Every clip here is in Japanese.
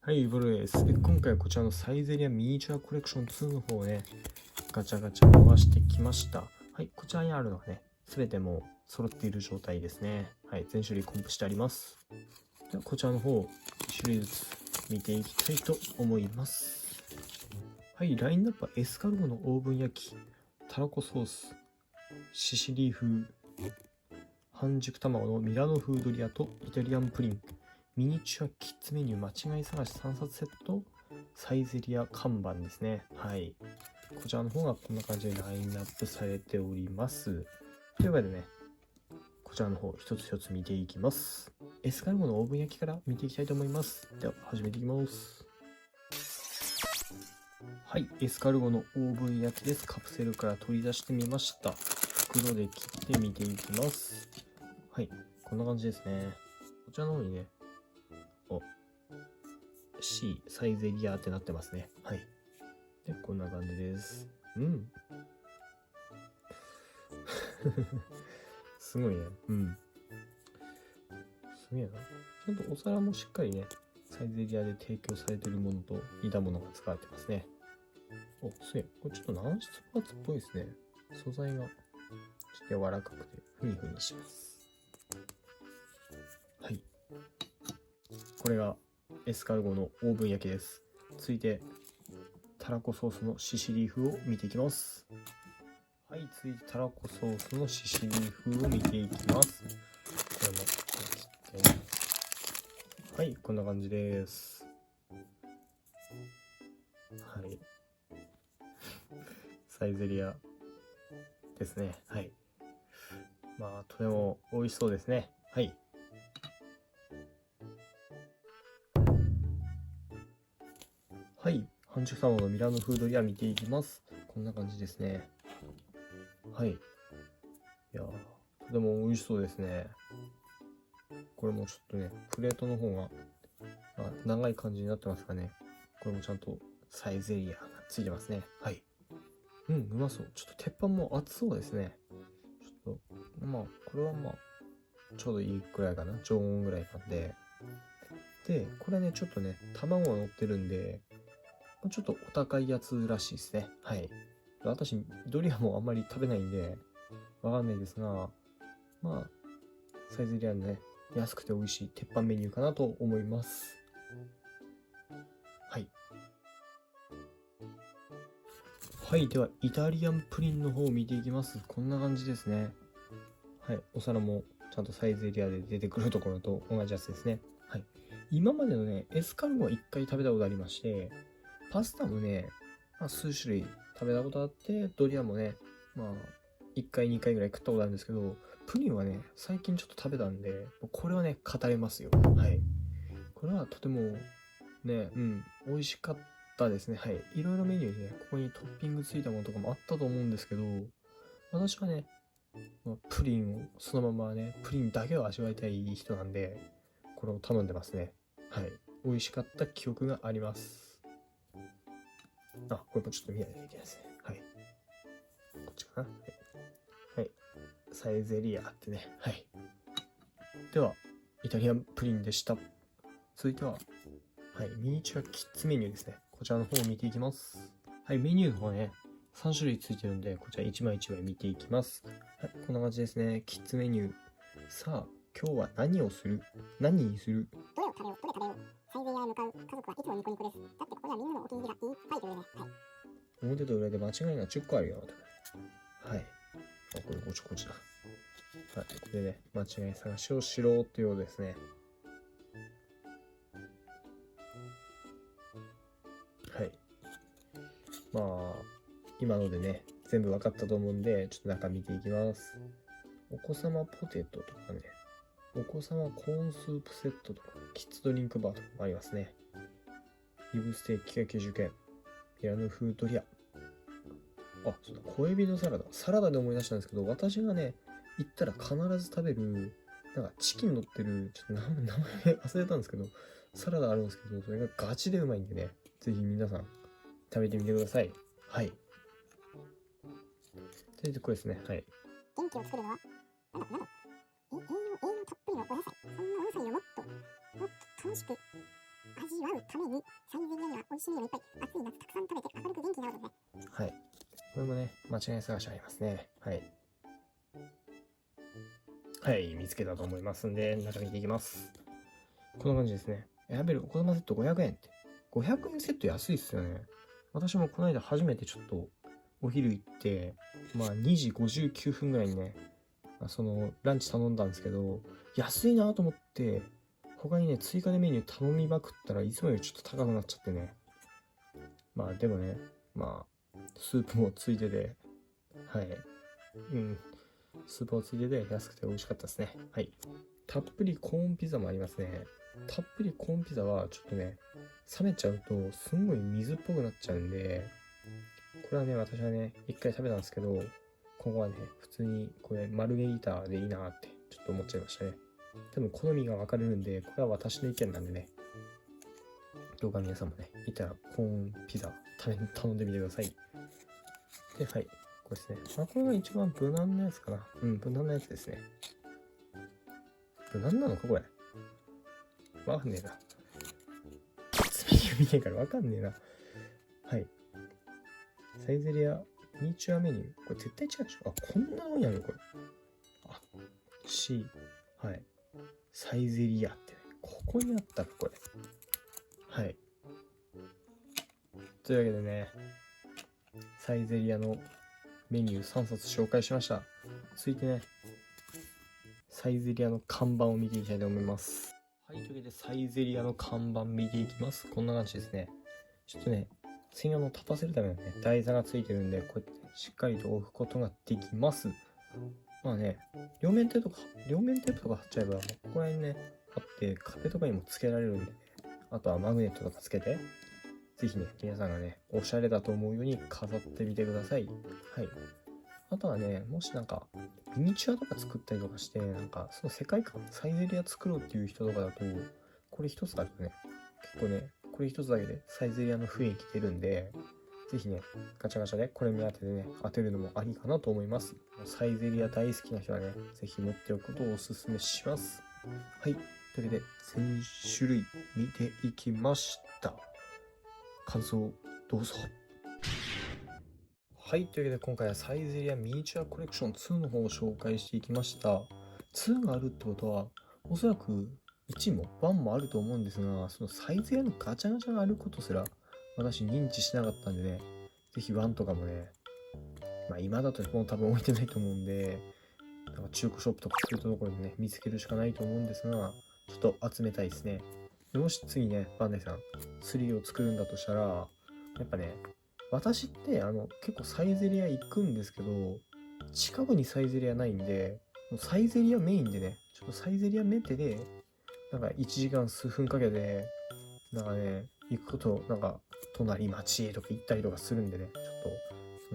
はい、ブルーです。で、今回はこちらのサイゼリアミニチュアコレクション2の方をね、ガチャガチャ回してきました。はい、こちらにあるのはね、すべてもう揃っている状態ですね。はい、全種類コンプしてあります。では、こちらの方、1種類ずつ見ていきたいと思います。はい、ラインナップはエスカルゴのオーブン焼き、たらこソース、シシリ風、半熟卵のミラノ風ドリアとイタリアンプリン、ミニチュアキッズメニュー間違い探し3冊セット、サイゼリア看板ですね。はい。こちらの方がこんな感じでラインナップされております。というわけでね、こちらの方一つ一つ見ていきます。エスカルゴのオーブン焼きから見ていきたいと思います。では始めていきます。はい、エスカルゴのオーブン焼きです。カプセルから取り出してみました。袋で切って見ていきます。はい、こんな感じですね。こちらの方にね、C サイゼリアってなってますね。はい。で、こんな感じです。うん。すごいね。うん。すげえな。ちゃんとお皿もしっかりね、サイゼリアで提供されてるものと似たものが使われてますね。お、すげえ。これちょっと軟質パーツっぽいですね。素材がちょっと柔らかくてふにふにします。はい。これがエスカルゴのオーブン焼きです。続いて、たらこソースのシシリーフを見ていきます。はい、続いてたらこソースのシシリー風を見ていきます。これも切って、はい、こんな感じです。はい。サイゼリアですね。はい。まあ、とても美味しそうですね。はい。はい。半熟卵のミラノ風ドリア見ていきます。こんな感じですね。はい。いやー、とても美味しそうですね。これもちょっとね、プレートの方が、長い感じになってますかね。これもちゃんとサイゼリアがついてますね。はい。うん、うまそう。ちょっと鉄板も熱そうですね。ちょっと、まあ、これはまあ、ちょうどいいくらいかな。常温ぐらいなんで。で、これね、ちょっとね、卵が乗ってるんで、ちょっとお高いやつらしいですね。はい。私、ドリアもあんまり食べないんで、わかんないですが、まあ、サイゼリアのね、安くて美味しい鉄板メニューかなと思います。はい。はい。では、イタリアンプリンの方を見ていきます。こんな感じですね。はい。お皿もちゃんとサイゼリアで出てくるところと同じやつですね。はい。今までのね、エスカルゴは1回食べたことありまして、パスタもね、数種類食べたことあって、ドリアもね、1回2回ぐらい食ったことあるんですけど、プリンはね、最近ちょっと食べたんで、これはね、語れますよ。はい。これはとてもね、美味しかったですね。はい。いろいろメニューにね、ここにトッピングついたものとかもあったと思うんですけど、私はね、プリンをそのままね、プリンだけを味わいたい人なんで、これを頼んでますね。はい。美味しかった記憶があります。これもちょっと見ないといけないですね。はい。こっちかな。はい。はい、サイゼリアってね。はい。では、イタリアンプリンでした。続いては、はい、ミニチュアキッズメニューですね。こちらの方を見ていきます。はい、メニューの方ね、3種類ついてるんで、こちら1枚1枚見ていきます。はい、こんな感じですね。キッズメニュー。さあ、今日は何をする？何にする？どれを食べよう、どれ食べよう。サイゼリアへ向かう家族はいつもニコニコです。だってここにはみんなのお気に入りがいっぱいというね。はい。表と裏で間違いが10個あるよ。はい。これこっちこっちだ。はい、これね、間違い探しをしろってようですね。はい。まあ、今のでね、全部分かったと思うんで、ちょっと中見ていきます。お子様ポテトとかね、お子様コーンスープセットとか、キッズドリンクバーとかもありますね。リブステーキが90円。ピラノ風ドリア。そうだ、小エビのサラダ。サラダで思い出したんですけど、私がね、行ったら必ず食べる、なんかチキン乗ってる、ちょっと名前忘れたんですけど、サラダあるんですけど、それがガチでうまいんでね、ぜひ皆さん食べてみてください。はい。で、これですね。はい。元気を作るのは、なんだ、栄養たっぷりのお野菜。そんなお野菜をもっと楽しく味わうために、サイゼリヤには美味しいものいっぱい、暑い夏たくさん食べて明るく元気になるのでね。はい。これもね、間違い探しありますね。はい。はい、見つけたと思いますんで、中見ていきます。こんな感じですね。やべる、お子様セット500円って。500円セット安いっすよね。私もこの間初めてちょっとお昼行って、まあ2時59分ぐらいにね、そのランチ頼んだんですけど、安いなと思って、他にね、追加でメニュー頼みまくったらいつもよりちょっと高くなっちゃってね。まあでもね、まあ、スープもついてて、はい。スープもついてて安くて美味しかったですね。はい。たっぷりコーンピザもありますね。たっぷりコーンピザはちょっとね、冷めちゃうとすんごい水っぽくなっちゃうんで、これはね、私はね、一回食べたんですけど、今後はね、普通にこれマルゲリータでいいなってちょっと思っちゃいましたね。多分好みが分かれるんで、これは私の意見なんでね、どうか皆さんもね、いたらコーンピザ頼んでみてください。で、はい。これですね。まあ、これが一番無難なやつかな。無難なやつですね。無難なのかこれ。わかんねえな。メニュー見ねえからわかんねえな。はい。サイゼリアミニチュアメニュー。これ絶対違うでしょ。あ、こんなのやるこれ。あ、C。はい。サイゼリアってね。ここにあったらこれ。はい。というわけでね、サイゼリアのメニュー3冊紹介しました。続いてね、サイゼリアの看板を見ていきたいと思います。はい、というわけでサイゼリアの看板見ていきます。こんな感じですね。ちょっとね、専用の立たせるためのね、台座がついてるんで、こうやってしっかりと置くことができます。まあね、両面テープとか貼っちゃえば、ここら辺ね、貼って壁とかにもつけられるんでね、あとはマグネットとかつけて、ぜひね、皆さんがね、おしゃれだと思うように飾ってみてください。はい。あとはね、もしなんか、ミニチュアとか作ったりとかして、なんか、その世界観、サイゼリア作ろうっていう人とかだと、これ一つだけね、結構ね、これ一つだけでサイゼリアの雰囲気出るんで、ぜひね、ガチャガチャでこれ目当てでね、当てるのもありかなと思います。サイゼリア大好きな人はね、ぜひ持っておくことをおすすめします。はい。というわけで、全種類見ていきました。感想、どうぞ。はい。というわけで、今回はサイゼリアミニチュアコレクション2の方を紹介していきました。2があるってことは、おそらく1も1もあると思うんですが、そのサイゼリアのガチャガチャがあることすら、私認知しなかったんでね、ぜひ1とかもね、まあ今だともう多分置いてないと思うんで、なんか中古ショップとかそういったところでね、見つけるしかないと思うんですが、ちょっと集めたいですね。もし次ね、バンダイさん、3を作るんだとしたら、やっぱね、私って結構サイゼリア行くんですけど、近くにサイゼリアないんで、もうサイゼリアメインでね、ちょっとサイゼリアメテで、なんか1時間数分かけて、なんかね、行くこと、なんか隣町へとか行ったりとかするんでね、ち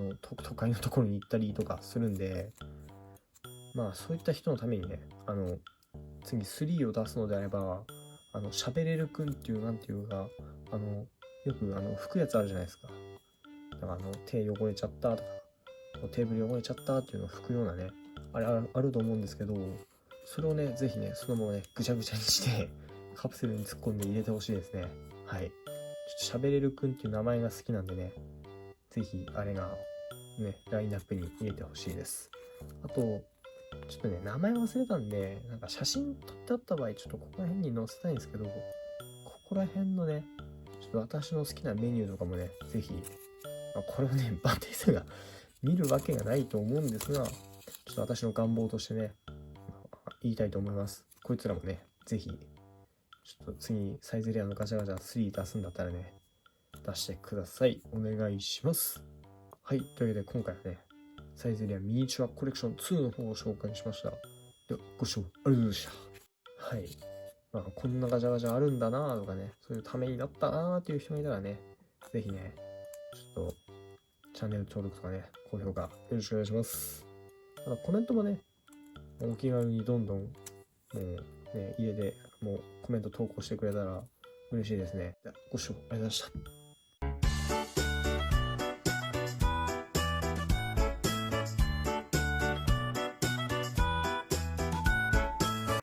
ょっとその都会のところに行ったりとかするんで、まあそういった人のためにね、次3を出すのであれば、喋れるくんっていう、なんていうか、よく拭くやつあるじゃないですか。なんか手汚れちゃったとか、テーブル汚れちゃったっていうのを拭くようなね、あると思うんですけど、それをね、ぜひね、そのままね、ぐちゃぐちゃにして、カプセルに突っ込んで入れてほしいですね。はい。ちょっと喋れるくんっていう名前が好きなんでね、ぜひ、あれが、ね、ラインナップに入れてほしいです。あと、ちょっとね、名前忘れたんで、なんか写真撮ってあった場合、ちょっとここら辺に載せたいんですけど、ここら辺のね、ちょっと私の好きなメニューとかもね、ぜひ、これをね、バンテイさんが見るわけがないと思うんですが、ちょっと私の願望としてね、言いたいと思います。こいつらもね、ぜひ、ちょっと次、サイゼリアのガチャガチャ3出すんだったらね、出してください。お願いします。はい、というわけで今回はね、サイゼリアミニチュアコレクション2の方を紹介しました。では、ご視聴ありがとうございました。はい。まあ、こんなガチャガチャあるんだなとかね、そういうためになったなーっていう人がいたらね、ぜひね、ちょっと、チャンネル登録とかね、高評価よろしくお願いします。またコメントもね、お気軽にどんどん、もうね、入れて、もうコメント投稿してくれたら嬉しいですね。ではご視聴ありがとうございました。